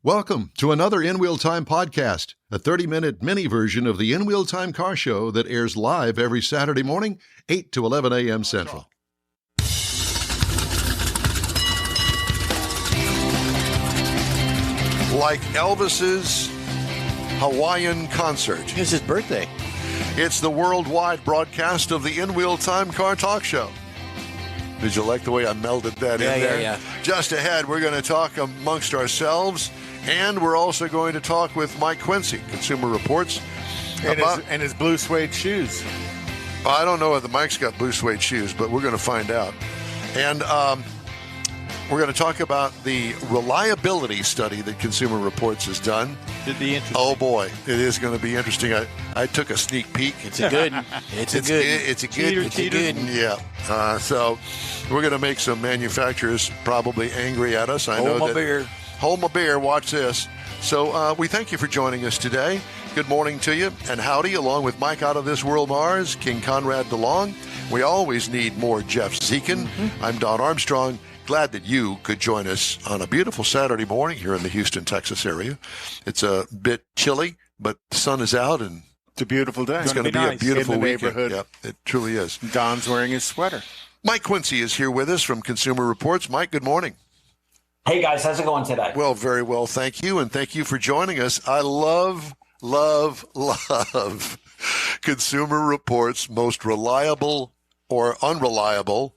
Welcome to another In Wheel Time podcast, a 30-minute mini version of the In Wheel Time car show that airs live every Saturday morning, 8 to 11 a.m. Central. Like Elvis's Hawaiian concert. It's his birthday. It's the worldwide broadcast of the In Wheel Time car talk show. Did you like the way I melded that in there? Yeah. Just ahead, we're going to talk amongst ourselves, and we're also going to talk with Mike Quincy, Consumer Reports. And his blue suede shoes. I don't know whether Mike's got blue suede shoes, but we're going to find out. And we're going to talk about the reliability study that Consumer Reports has done. Should be interesting. Oh, boy. It is going to be interesting. I took a sneak peek. It's a good. It's a good. Yeah. So we're going to make some manufacturers probably angry at us. Hold my beer. Hold my beer. Watch this. So we thank you for joining us today. Good morning to you, and howdy, along with Mike out of this world Mars, King Conrad DeLong. We always need more Jeff Zekin. I'm Don Armstrong. Glad that you could join us on a beautiful Saturday morning here in the Houston, Texas area. It's a bit chilly, but the sun is out, and it's a beautiful day. It's going to be nice. a beautiful in the weekend. neighborhood. Yep, it truly is. Don's wearing his sweater. Mike Quincy is here with us from Consumer Reports. Mike, good morning. Hey, guys. How's it going today? Well, very well, thank you, and thank you for joining us. I love Consumer Reports' most reliable or unreliable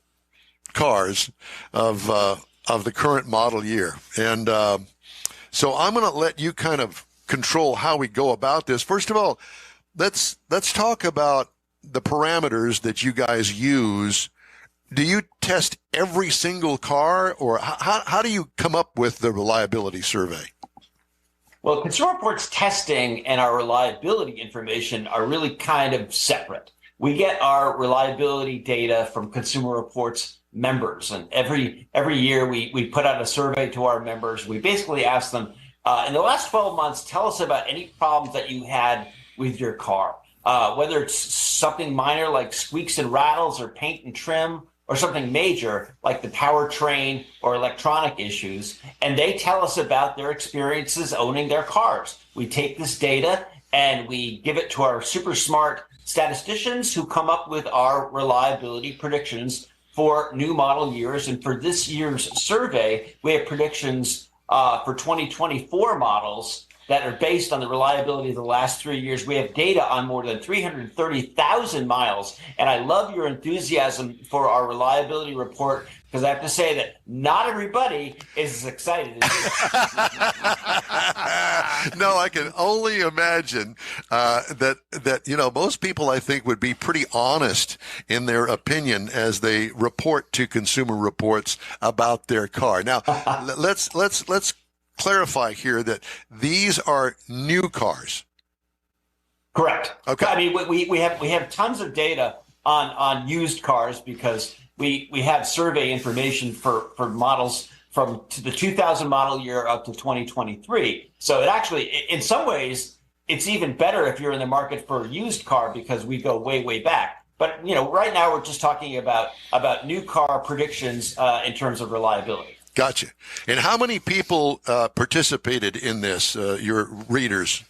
cars of the current model year. And so I'm going to let you kind of control how we go about this. First of all, let's talk about the parameters that you guys use. Do you test every single car, or how do you come up with the reliability survey? Well, Consumer Reports testing and our reliability information are really kind of separate. We get our reliability data from Consumer Reports members, and every year we put out a survey to our members. We basically ask them, in the last 12 months, tell us about any problems that you had with your car, whether it's something minor like squeaks and rattles or paint and trim, or something major like the powertrain or electronic issues, and they tell us about their experiences owning their cars. We take this data and we give it to our super smart statisticians who come up with our reliability predictions for new model years. And for this year's survey, we have predictions for 2024 models that are based on the reliability of the last 3 years. We have data on more than 330,000 miles. And I love your enthusiasm for our reliability report, because I have to say that not everybody is as excited as you. No, I can only imagine that most people, I think, would be pretty honest in their opinion as they report to Consumer Reports about their car. Now, let's clarify here that these are new cars. Correct. Okay. I mean, we have tons of data on used cars, because we have survey information for models from the 2000 model year up to 2023. So it actually, in some ways, it's even better if you're in the market for a used car, because we go way back. But right now we're just talking about new car predictions in terms of reliability. Gotcha. And how many people participated in this, your readers?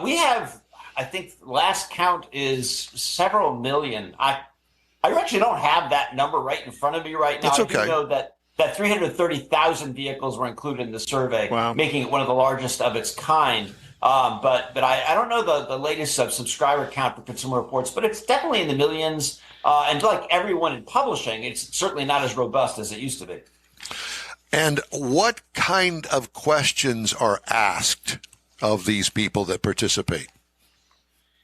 We have, I think, last count is several million. I actually don't have that number right in front of me right now. That's okay. I do know that 330,000 vehicles were included in the survey, Wow. making it one of the largest of its kind. But I don't know the latest subscriber count for Consumer Reports, but it's definitely in the millions. And like everyone in publishing, it's certainly not as robust as it used to be. And what kind of questions are asked of these people that participate?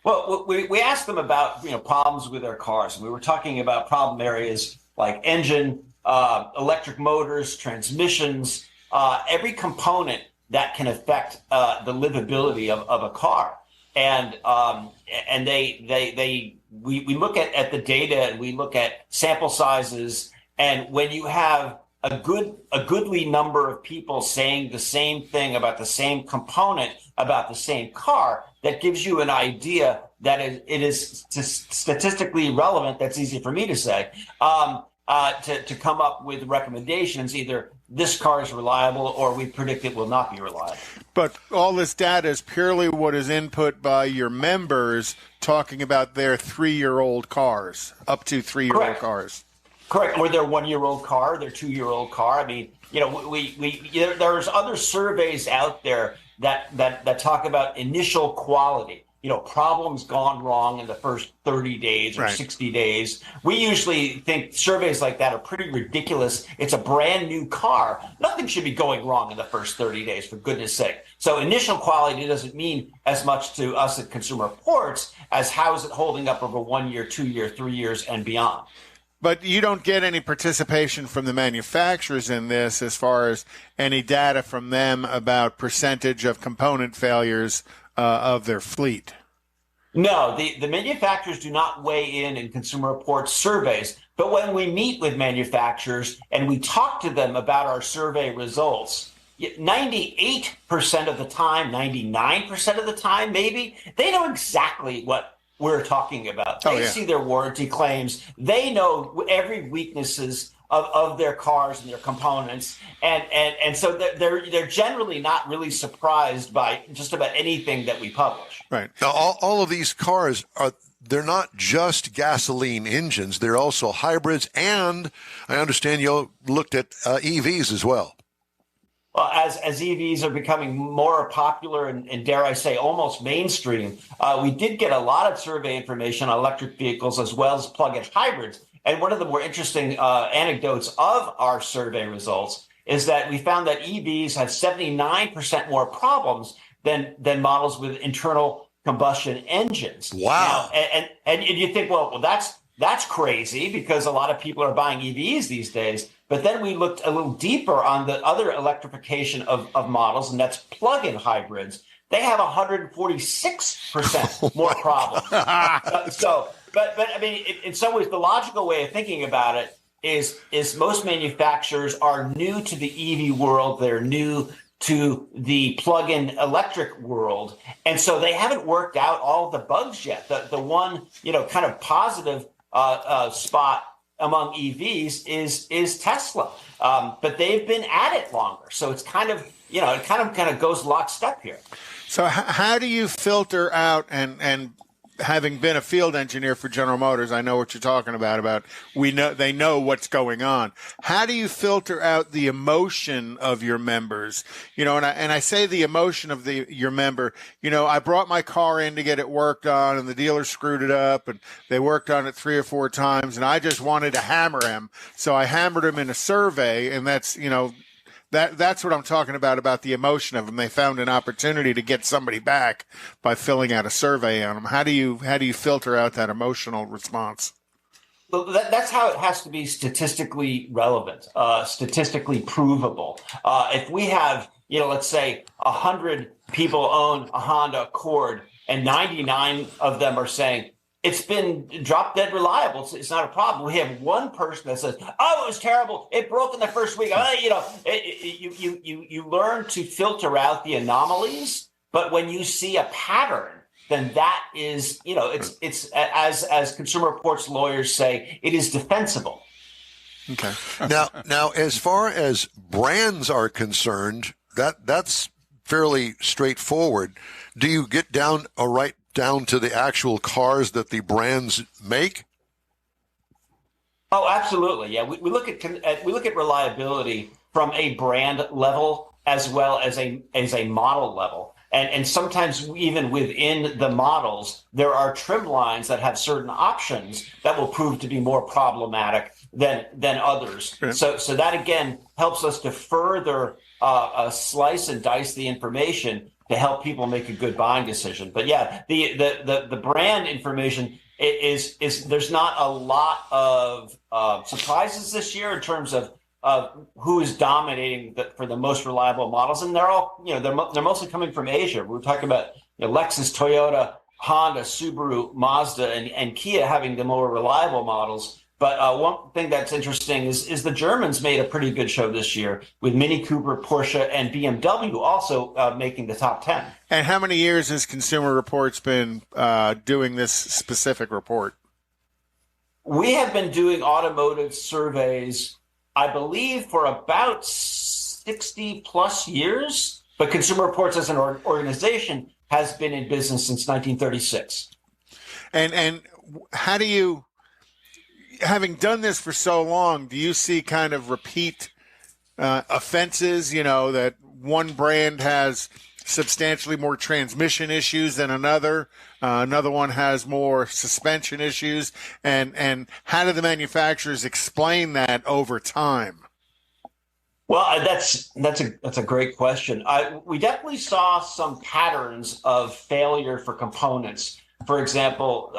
Well, we asked them about problems with their cars. We were talking about problem areas like engine, electric motors, transmissions, every component that can affect the livability of a car. And we look at the data, and we look at sample sizes. And when you have a goodly number of people saying the same thing about the same component, about the same car, that gives you an idea that it is statistically relevant. That's easy for me to say. to come up with recommendations. Either this car is reliable or we predict it will not be reliable. But all this data is purely what is input by your members talking about their 3-year-old cars, up to 3-year-old cars. Correct. Or their 1-year-old car, their 2-year-old car. I mean, there's other surveys out there that talk about initial quality. Problems gone wrong in the first 30 days or 60 days. We usually think surveys like that are pretty ridiculous. It's a brand new car. Nothing should be going wrong in the first 30 days, for goodness sake. So initial quality doesn't mean as much to us at Consumer Reports as how is it holding up over 1 year, 2 year, 3 years, and beyond. But you don't get any participation from the manufacturers in this as far as any data from them about percentage of component failures of their fleet. No, the manufacturers do not weigh in Consumer Reports surveys. But when we meet with manufacturers and we talk to them about our survey results, 98% of the time, 99% of the time, maybe, they know exactly what we're talking about. They see their warranty claims. They know every weaknesses of their cars and their components, and so they're generally not really surprised by just about anything that we publish. Right. Now, all of these cars they're not just gasoline engines; they're also hybrids, and I understand you looked at EVs as well. Well, as EVs are becoming more popular and dare I say almost mainstream, we did get a lot of survey information on electric vehicles as well as plug-in hybrids. And one of the more interesting anecdotes of our survey results is that we found that EVs have 79% more problems than models with internal combustion engines. Wow. Now, and you think, well, that's crazy because a lot of people are buying EVs these days. But then we looked a little deeper on the other electrification of models, and that's plug-in hybrids. They have 146% more problems. But I mean, in some ways, the logical way of thinking about it is most manufacturers are new to the EV world. They're new to the plug-in electric world. And so they haven't worked out all the bugs yet. The one, kind of positive spot among EVs is Tesla. But they've been at it longer. So it's kind of goes lockstep here. So how do you filter out and having been a field engineer for General Motors, I know what you're talking about they know what's going on. How do you filter out the emotion of your members? And I say the emotion of your member, I brought my car in to get it worked on and the dealer screwed it up and they worked on it 3 or 4 times and I just wanted to hammer him. So I hammered him in a survey, and that's, that's what I'm talking about the emotion of them. They found an opportunity to get somebody back by filling out a survey on them. How do you filter out that emotional response? Well, that's how it has to be statistically relevant, statistically provable. If we have, let's say 100 people own a Honda Accord and 99 of them are saying, it's been drop dead reliable. It's not a problem. We have one person that says, "Oh, it was terrible. It broke in the first week." You learn to filter out the anomalies, but when you see a pattern, then that is, it's as Consumer Reports lawyers say, it is defensible. Okay. Now, as far as brands are concerned, that's fairly straightforward. Do you get down to the actual cars that the brands make? Oh, absolutely. Yeah, we look at reliability from a brand level as well as a model level, and sometimes even within the models there are trim lines that have certain options that will prove to be more problematic than others. Right. So that again helps us to further slice and dice the information to help people make a good buying decision. But yeah, the brand information is there's not a lot of surprises this year in terms of who is dominating for the most reliable models, and they're all they're mostly coming from Asia. We're talking about Lexus, Toyota, Honda, Subaru, Mazda, and Kia having the more reliable models. But one thing that's interesting is the Germans made a pretty good show this year with Mini Cooper, Porsche, and BMW also making the top 10. And how many years has Consumer Reports been doing this specific report? We have been doing automotive surveys, I believe, for about 60 plus years, but Consumer Reports as an organization has been in business since 1936. And how do you, having done this for so long, do you see kind of repeat offenses, you know, that one brand has substantially more transmission issues than another, another one has more suspension issues, and how do the manufacturers explain that over time? Well, that's a great question. We definitely saw some patterns of failure for components. For example,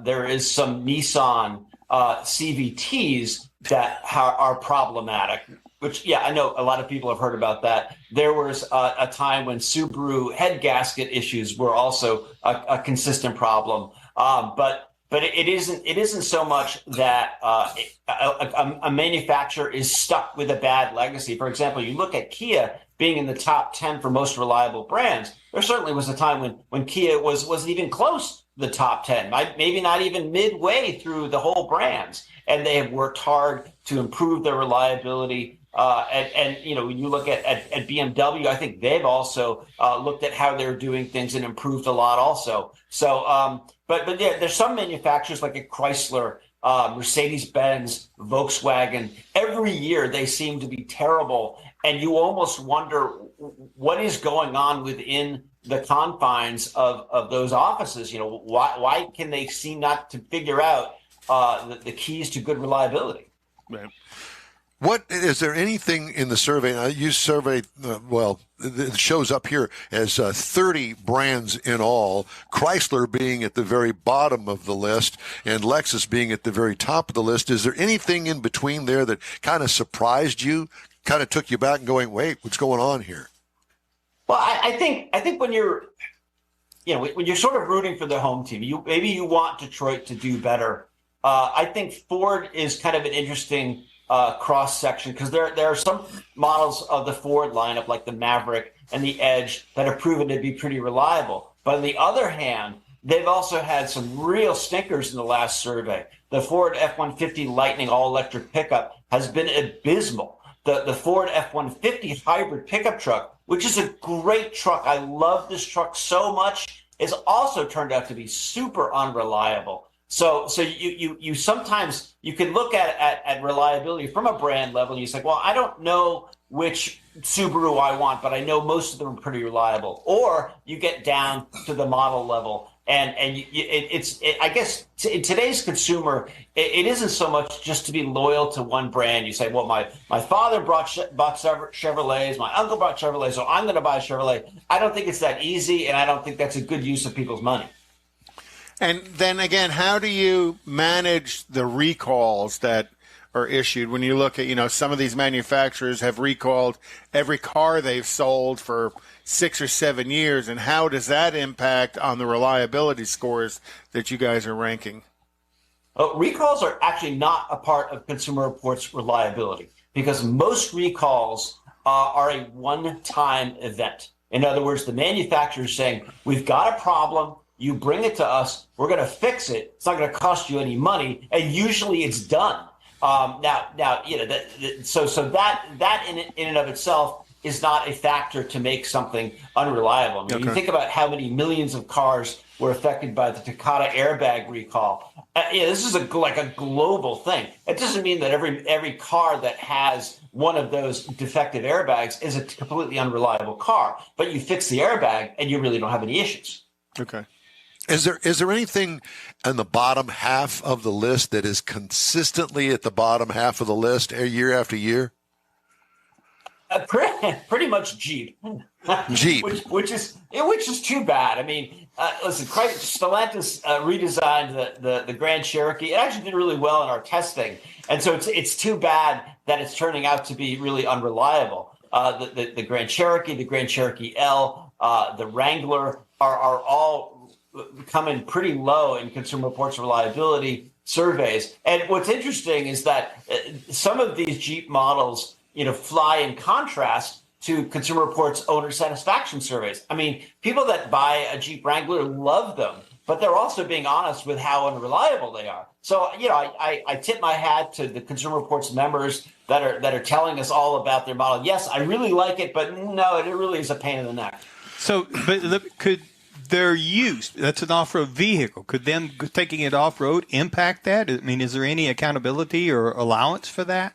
there is some Nissan CVTs that are problematic, which, yeah, I know a lot of people have heard about that. There was a time when Subaru head gasket issues were also a consistent problem. But it isn't so much that a manufacturer is stuck with a bad legacy. For example, you look at Kia being in the top 10 for most reliable brands. There certainly was a time when Kia wasn't even close to the top 10, maybe not even midway through the whole brands. And they have worked hard to improve their reliability. And you know, when you look at BMW, I think they've also looked at how they're doing things and improved a lot also. So, but yeah, there's some manufacturers like a Chrysler, Mercedes-Benz, Volkswagen. Every year they seem to be terrible, and you almost wonder what is going on within the confines of those offices. You know, why can they seem not to figure out the keys to good reliability? Right. What is there anything in the survey? You surveyed, it shows up here as 30 brands in all, Chrysler being at the very bottom of the list and Lexus being at the very top of the list. Is there anything in between there that kind of surprised you, kind of took you back and going, wait, what's going on here? Well, I think when you're, you know, when you're sort of rooting for the home team, maybe you want Detroit to do better. I think Ford is kind of an interesting cross section, because there are some models of the Ford lineup like the Maverick and the Edge that have proven to be pretty reliable. But on the other hand, they've also had some real stinkers in the last survey. The Ford F-150 Lightning all-electric pickup has been abysmal. The Ford F-150 hybrid pickup truck, which is a great truck, I love this truck so much, is also turned out to be super unreliable. So you sometimes you can look at reliability from a brand level and you say, well, I don't know which Subaru I want, but I know most of them are pretty reliable. Or you get down to the model level, and I guess in today's consumer, it isn't so much just to be loyal to one brand. You say, well, my father bought Chevrolets, my uncle bought Chevrolets, so I'm going to buy a Chevrolet. I don't think it's that easy, and I don't think that's a good use of people's money. And then again, how do you manage the recalls that are issued when you look at, you know, some of these manufacturers have recalled every car they've sold for 6 or 7 years, and how does that impact on the reliability scores that you guys are ranking? Recalls are actually not a part of Consumer Reports reliability, because most recalls are a one-time event. In other words, the manufacturer is saying, we've got a problem, you bring it to us, we're going to fix it. It's not going to cost you any money, and usually it's done. Now, you know, so that in and of itself is not a factor to make something unreliable. I mean, Okay. You think about how many millions of cars were affected by the Takata airbag recall. This is like a global thing. It doesn't mean that every car that has one of those defective airbags is a completely unreliable car, but you fix the airbag and you really don't have any issues. Okay. Is there anything in the bottom half of the list that is consistently at the bottom half of the list year after year? Pretty much Jeep. Jeep, which is too bad. I mean, listen, Stellantis redesigned the Grand Cherokee. It actually did really well in our testing, and so it's too bad that it's turning out to be really unreliable. The Grand Cherokee, the Grand Cherokee L, the Wrangler are all coming pretty low in Consumer Reports reliability surveys. And what's interesting is that some of these Jeep models, you know, fly in contrast to Consumer Reports owner satisfaction surveys. I mean, people that buy a Jeep Wrangler love them, but they're also being honest with how unreliable they are. So, I tip my hat to the Consumer Reports members that are telling us all about their model. Yes, I really like it, but no, it really is a pain in the neck. So, but could their use, that's an off-road vehicle, could them taking it off-road impact that? I mean, is there any accountability or allowance for that?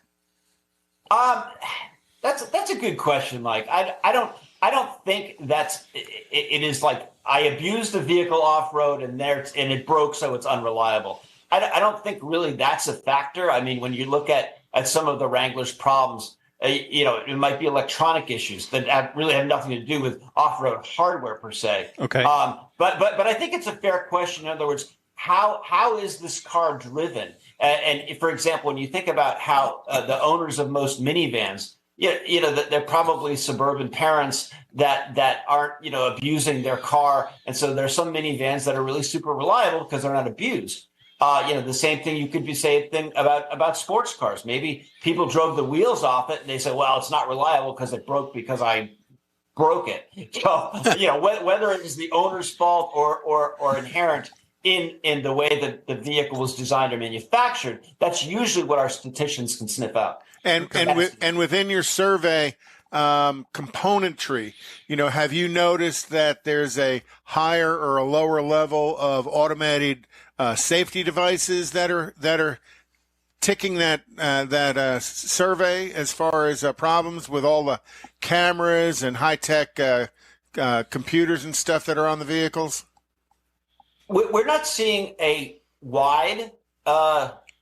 That's a good question, Mike. I don't think it is like I abused the vehicle off-road and it broke, so it's unreliable. I don't think really that's a factor. I mean, when you look at some of the Wrangler's problems, it might be electronic issues that really have nothing to do with off-road hardware per se. Okay. But I think it's a fair question. In other words, how is this car driven? And for example, when you think about how the owners of most minivans, that they're probably suburban parents that aren't, abusing their car. And so there's some minivans that are really super reliable because they're not abused. The same thing you could be saying about sports cars. Maybe people drove the wheels off it and they said, well, it's not reliable because it broke because I broke it. So, whether it is the owner's fault or inherent in the way that the vehicle was designed or manufactured, that's usually what our statisticians can sniff out. And within your survey componentry, have you noticed that there's a higher or a lower level of automated safety devices that are ticking that survey as far as problems with all the cameras and high tech computers and stuff that are on the vehicles? We're not seeing a wide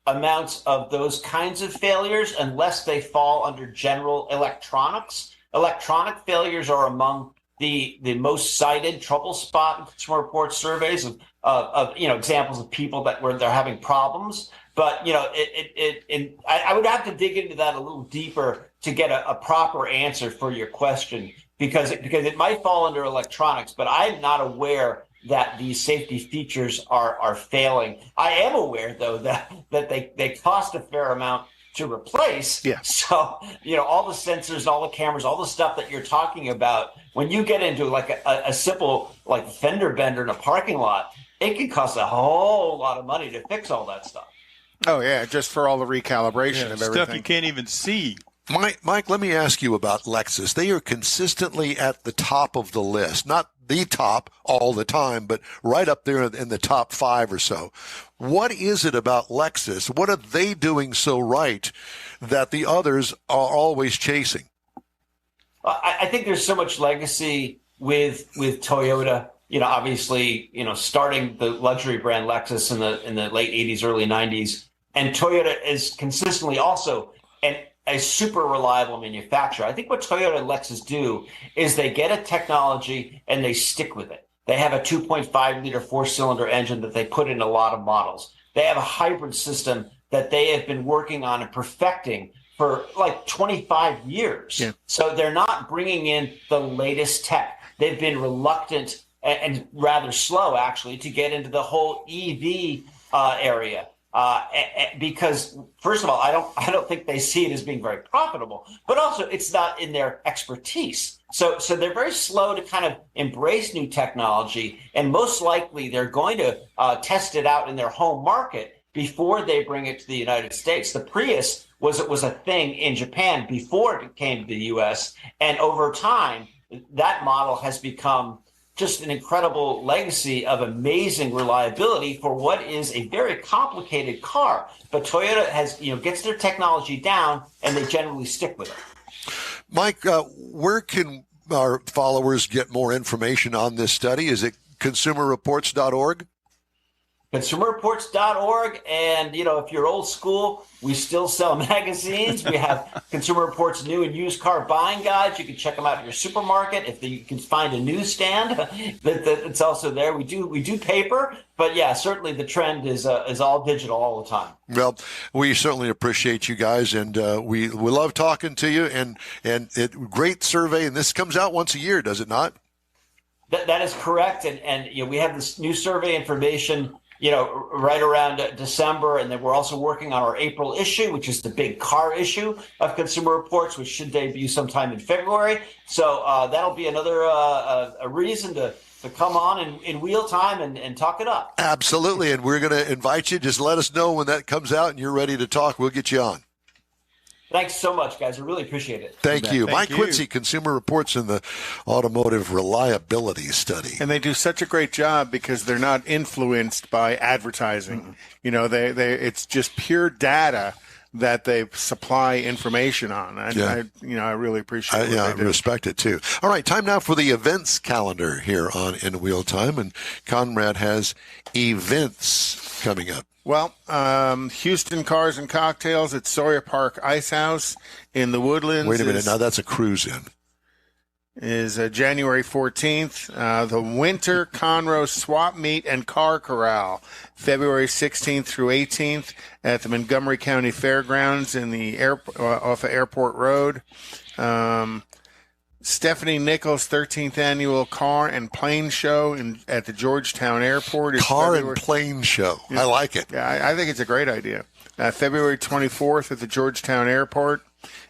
amounts of those kinds of failures unless they fall under general electronics. Electronic failures are among the most cited trouble spot in Consumer Reports surveys of examples of people where they're having problems. But I would have to dig into that a little deeper to get a proper answer for your question because it might fall under electronics, but I'm not aware that these safety features are failing. I am aware, though, that they cost a fair amount to replace. Yeah. So, all the sensors, all the cameras, all the stuff that you're talking about, when you get into like a simple like fender bender in a parking lot, it can cost a whole lot of money to fix all that stuff. Oh, yeah, just for all the recalibration of everything. Stuff you can't even see. Mike, let me ask you about Lexus. They are consistently at the top of the list, not the top all the time, but right up there in the top 5 or so. What is it about Lexus? What are they doing so right that the others are always chasing? I think there's so much legacy with Toyota. Obviously, starting the luxury brand Lexus in the late 80s, early 90s, and Toyota is consistently also a super reliable manufacturer. I think what Toyota and Lexus do is they get a technology and they stick with it. They have a 2.5 liter 4-cylinder engine that they put in a lot of models. They have a hybrid system that they have been working on and perfecting for like 25 years. Yeah. So they're not bringing in the latest tech. They've been reluctant and rather slow, actually, to get into the whole EV area. Because first of all, I don't think they see it as being very profitable, but also it's not in their expertise. So they're very slow to kind of embrace new technology, and most likely they're going to test it out in their home market before they bring it to the United States. The Prius was a thing in Japan before it came to the U.S., and over time that model has become just an incredible legacy of amazing reliability for what is a very complicated car. But Toyota has, gets their technology down and they generally stick with it. Mike, where can our followers get more information on this study? Is it consumerreports.org? Consumerreports.org. And, if you're old school, we still sell magazines. We have Consumer Reports new and used car buying guides. You can check them out at your supermarket. If you can find a newsstand, it's also there. We do paper, but yeah, certainly the trend is all digital all the time. Well, we certainly appreciate you guys, and we love talking to you. And great survey, and this comes out once a year, does it not? That is correct, and we have this new survey information right around December. And then we're also working on our April issue, which is the big car issue of Consumer Reports, which should debut sometime in February. So that'll be another a reason to come on in real time and talk it up. Absolutely. And we're going to invite you. Just let us know when that comes out and you're ready to talk. We'll get you on. Thanks so much, guys. I really appreciate it. Thank you. Thank Mike you. Quincy, Consumer Reports in the Automotive Reliability Study. And they do such a great job because they're not influenced by advertising. Mm-hmm. It's just pure data that they supply information on. I really appreciate it. I respect it too. All right, time now for the events calendar here on In Wheel Time, and Conrad has events coming up. Well, Houston Cars and Cocktails at Sawyer Park Ice House in the Woodlands. Wait a minute, now that's a cruise in. Is January 14th. The Winter Conroe Swap Meet and Car Corral, February 16th through 18th at the Montgomery County Fairgrounds in the off of Airport Road. Stephanie Nichols' 13th Annual Car and Plane Show at the Georgetown Airport. And Plane Show. Yeah. I like it. Yeah, I think it's a great idea. February 24th at the Georgetown Airport.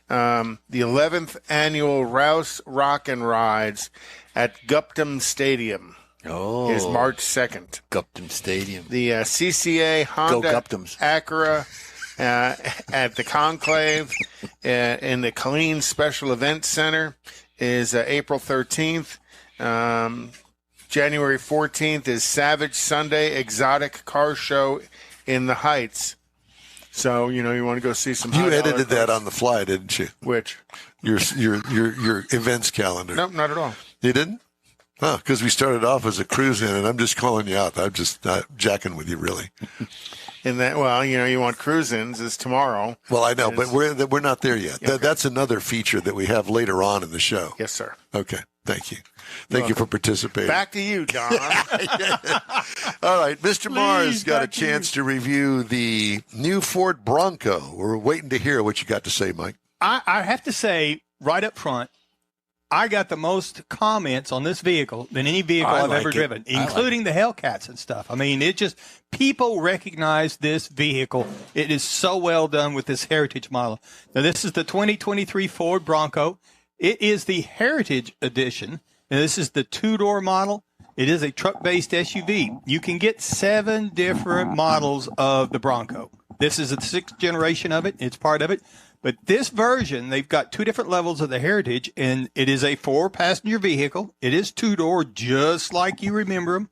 The 11th Annual Rouse Rock and Rides at Gupton Stadium is March 2nd. Gupton Stadium. The CCA Honda Acura at the Conclave in the Colleen Special Events Center is April 13th. January 14th is Savage Sunday Exotic Car Show in the Heights. So, you want to go see some. You edited that on the fly, didn't you? Which? Your events calendar. No, not at all. You didn't? Oh, because we started off as a cruise in, and I'm just calling you out. I'm just not jacking with you, really. And that, you want cruise-ins is tomorrow. Well, I know, but we're not there yet. Okay. That's another feature that we have later on in the show. Yes, sir. Okay, thank you. Thank you for participating. Back to you, Don. All right, Mr. Mars got a chance to review the new Ford Bronco. We're waiting to hear what you got to say, Mike. I have to say, right up front, I got the most comments on this vehicle than any vehicle I've ever driven, including the Hellcats and stuff. I mean, people recognize this vehicle. It is so well done with this Heritage model. Now, this is the 2023 Ford Bronco. It is the Heritage Edition, and this is the two-door model. It is a truck-based SUV. You can get 7 different models of the Bronco. This is the 6th generation of it. It's part of it. But this version, they've got 2 different levels of the Heritage, and it is a 4-passenger vehicle. It is 2-door, just like you remember them.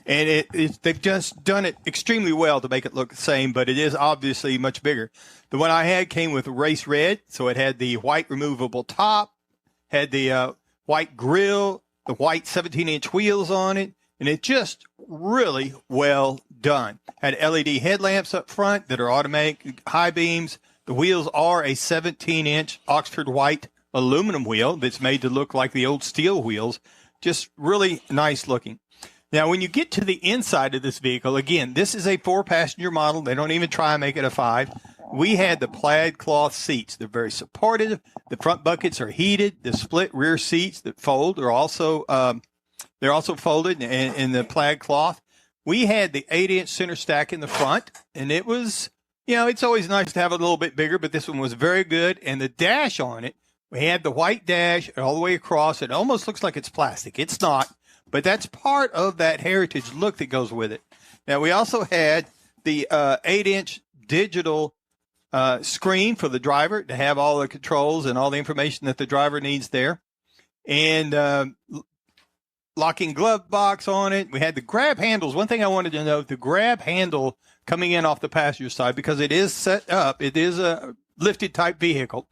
And they've just done it extremely well to make it look the same, but it is obviously much bigger. The one I had came with race red, so it had the white removable top, had the white grille, the white 17-inch wheels on it, and it just really well done. Had LED headlamps up front that are automatic high beams. The wheels are a 17-inch Oxford white aluminum wheel that's made to look like the old steel wheels. Just really nice looking. Now, when you get to the inside of this vehicle, again, this is a 4-passenger model. They don't even try and make it a 5. We had the plaid cloth seats. They're very supportive. The front buckets are heated. The split rear seats that fold are also folded in the plaid cloth. We had the 8-inch center stack in the front, and it was, it's always nice to have a little bit bigger, but this one was very good. And the dash on it, we had the white dash all the way across. It almost looks like it's plastic. It's not, but that's part of that Heritage look that goes with it. Now, we also had the 8-inch digital screen for the driver to have all the controls and all the information that the driver needs there. And locking glove box on it. We had the grab handles. One thing I wanted to note, the grab handle coming in off the passenger side, because it is set up, it is a lifted type vehicle.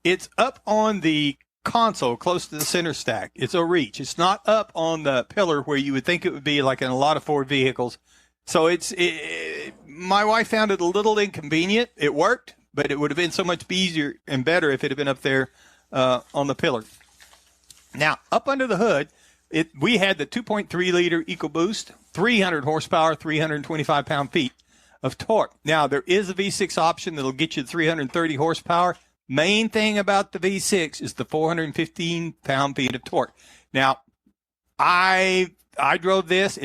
It's up on the console close to the center stack. It's a reach. It's not up on the pillar where you would think it would be like in a lot of Ford vehicles. So my wife found it a little inconvenient. It worked, but it would have been so much easier and better if it had been up there on the pillar. Now, up under the hood, we had the 2.3-liter EcoBoost, 300 horsepower, 325 pound-feet of torque. Now, there is a V6 option that will get you 330 horsepower. Main thing about the V6 is the 415 pound-feet of torque. Now, I drove this.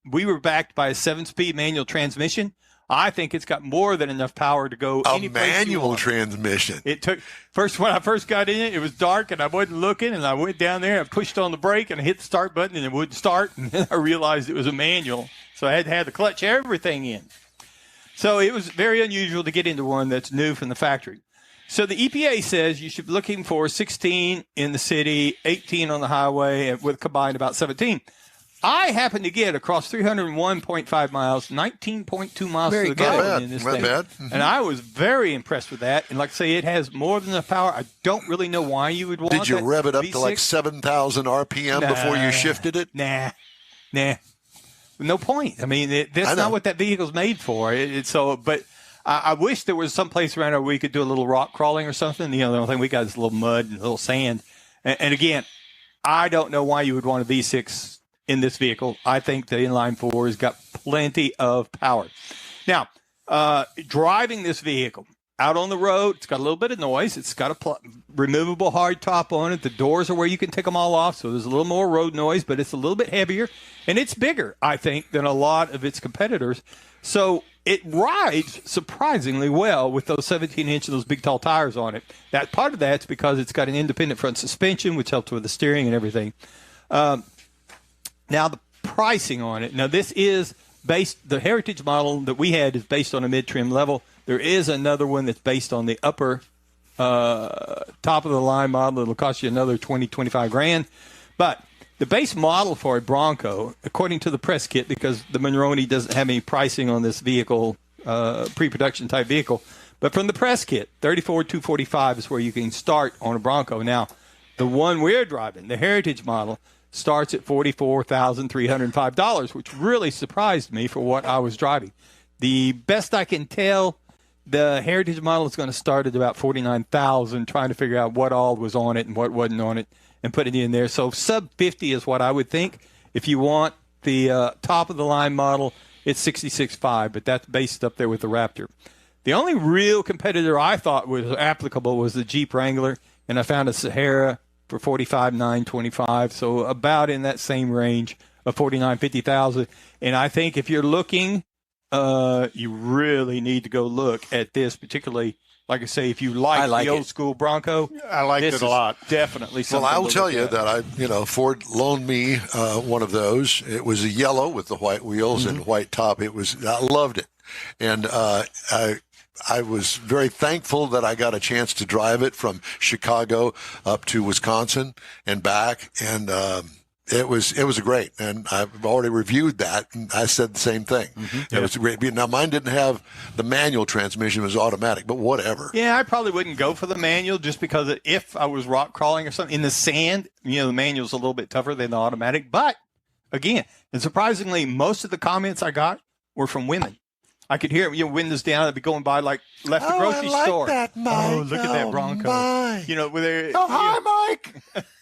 We were backed by a 7-speed manual transmission. I think it's got more than enough power to go a any place you manual want. transmission. It took when I first got in it, it was dark and I wasn't looking, and I went down there and pushed on the brake and I hit the start button and it wouldn't start, and then I realized it was a manual, so I had to have the clutch, everything in. So it was very unusual to get into one that's new from the factory. So the EPA says you should be looking for 16 in the city, 18 on the highway, with combined about 17. I happened to get across 301.5 miles, 19.2 miles to the gallon in this thing. Not bad. And I was very impressed with that. And like I say, it has more than enough power. I don't really know why you would want Did you that rev it up V6? to like 7,000 RPM before you shifted it? Nah. No point. I mean, that's not what that vehicle's made for. But I wish there was some place around here where we could do a little rock crawling or something. The only thing we got is a little mud and a little sand. And again, I don't know why you would want a V6 in this vehicle. I think the inline 4 has got plenty of power. Now, driving this vehicle out on the road, it's got a little bit of noise. It's got a removable hard top on it. The doors are where you can take them all off, so there's a little more road noise, but it's a little bit heavier, and it's bigger, I think, than a lot of its competitors. So it rides surprisingly well with those 17-inch, those big, tall tires on it. That part of that's because it's got an independent front suspension, which helps with the steering and everything. Now, the pricing on it. Now, this is the Heritage model that we had is based on a mid-trim level. There is another one that's based on the upper top-of-the-line model. It'll cost you another $20,000-$25,000. But the base model for a Bronco, according to the press kit, because the Monroney doesn't have any pricing on this vehicle, pre-production type vehicle, but from the press kit, $34,245 is where you can start on a Bronco. Now, the one we're driving, the Heritage model, starts at $44,305, which really surprised me for what I was driving. The best I can tell, the Heritage model is going to start at about $49,000, trying to figure out what all was on it and what wasn't on it and put it in there. So sub 50 is what I would think. If you want the top-of-the-line model, it's $66,500, but that's based up there with the Raptor. The only real competitor I thought was applicable was the Jeep Wrangler, and I found a Sahara for $45,925, so about in that same range of $49,000-$50,000. And I think if you're looking, you really need to go look at this, particularly, like I say, if you like the old school Bronco. I liked it a lot. Definitely something. Well, I'll tell you that Ford loaned me one of those. It was a yellow with the white wheels and white top. I loved it, and I was very thankful that I got a chance to drive it from Chicago up to Wisconsin and back, and it was great. And I've already reviewed that, and I said the same thing. It was great. Now, mine didn't have the manual transmission; it was automatic. But whatever. Yeah, I probably wouldn't go for the manual just because if I was rock crawling or something in the sand, the manual's a little bit tougher than the automatic. But again, and surprisingly, most of the comments I got were from women. I could hear windows down. I'd be going by left the grocery store. That, Mike. Oh, look at that Bronco. Mike. Hi, Mike.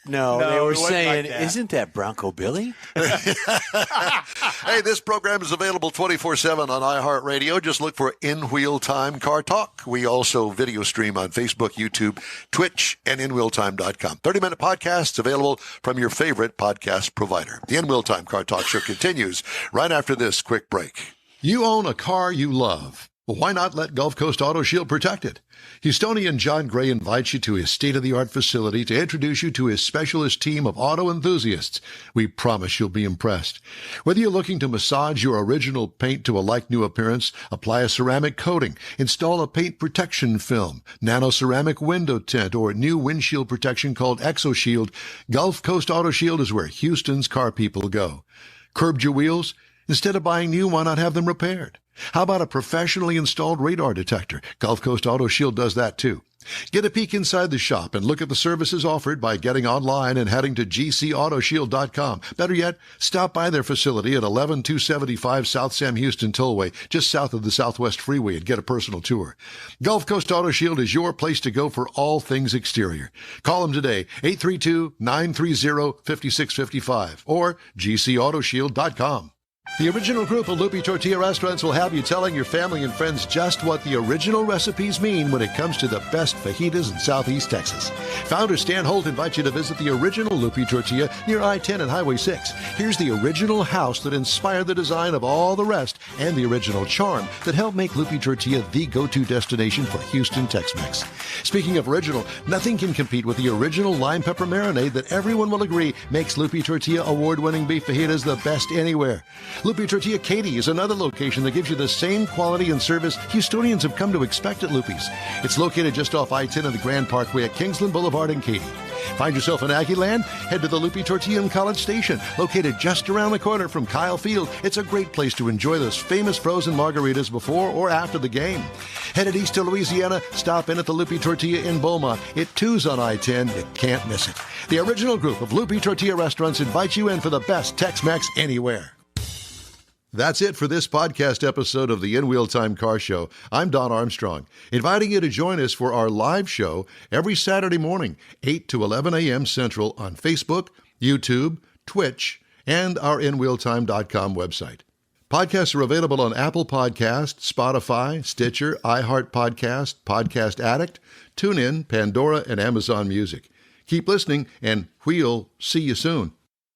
No, they were saying, isn't that Bronco Billy? Hey, this program is available 24/7 on iHeartRadio. Just look for In Wheel Time Car Talk. We also video stream on Facebook, YouTube, Twitch, and InWheelTime.com. 30-minute podcasts available from your favorite podcast provider. The In Wheel Time Car Talk show continues right after this quick break. You own a car you love. Well, why not let Gulf Coast Auto Shield protect it? Houstonian John Gray invites you to his state-of-the-art facility to introduce you to his specialist team of auto enthusiasts. We promise you'll be impressed. Whether you're looking to massage your original paint to a like-new appearance, apply a ceramic coating, install a paint protection film, nano-ceramic window tint, or new windshield protection called ExoShield, Gulf Coast Auto Shield is where Houston's car people go. Curbed your wheels? Instead of buying new, why not have them repaired? How about a professionally installed radar detector? Gulf Coast Auto Shield does that too. Get a peek inside the shop and look at the services offered by getting online and heading to gcautoshield.com. Better yet, stop by their facility at 11275 South Sam Houston Tollway, just south of the Southwest Freeway, and get a personal tour. Gulf Coast Auto Shield is your place to go for all things exterior. Call them today, 832-930-5655 or gcautoshield.com. The original group of Loopy Tortilla restaurants will have you telling your family and friends just what the original recipes mean when it comes to the best fajitas in Southeast Texas. Founder Stan Holt invites you to visit the original Loopy Tortilla near I-10 and Highway 6. Here's the original house that inspired the design of all the rest and the original charm that helped make Loopy Tortilla the go-to destination for Houston Tex-Mex. Speaking of original, nothing can compete with the original lime pepper marinade that everyone will agree makes Loopy Tortilla award-winning beef fajitas the best anywhere. Loopy Tortilla Katy is another location that gives you the same quality and service Houstonians have come to expect at Loopy's. It's located just off I-10 and the Grand Parkway at Kingsland Boulevard in Katy. Find yourself in Aggie Land? Head to the Loopy Tortilla in College Station, located just around the corner from Kyle Field. It's a great place to enjoy those famous frozen margaritas before or after the game. Headed east to Louisiana, stop in at the Loopy Tortilla in Beaumont. It too's on I-10. You can't miss it. The original group of Loopy Tortilla restaurants invites you in for the best Tex-Mex anywhere. That's it for this podcast episode of the In Wheel Time Car Show. I'm Don Armstrong, inviting you to join us for our live show every Saturday morning, 8 to 11 a.m. Central on Facebook, YouTube, Twitch, and our InWheelTime.com website. Podcasts are available on Apple Podcasts, Spotify, Stitcher, iHeart Podcast, Podcast Addict, TuneIn, Pandora, and Amazon Music. Keep listening, and we'll see you soon.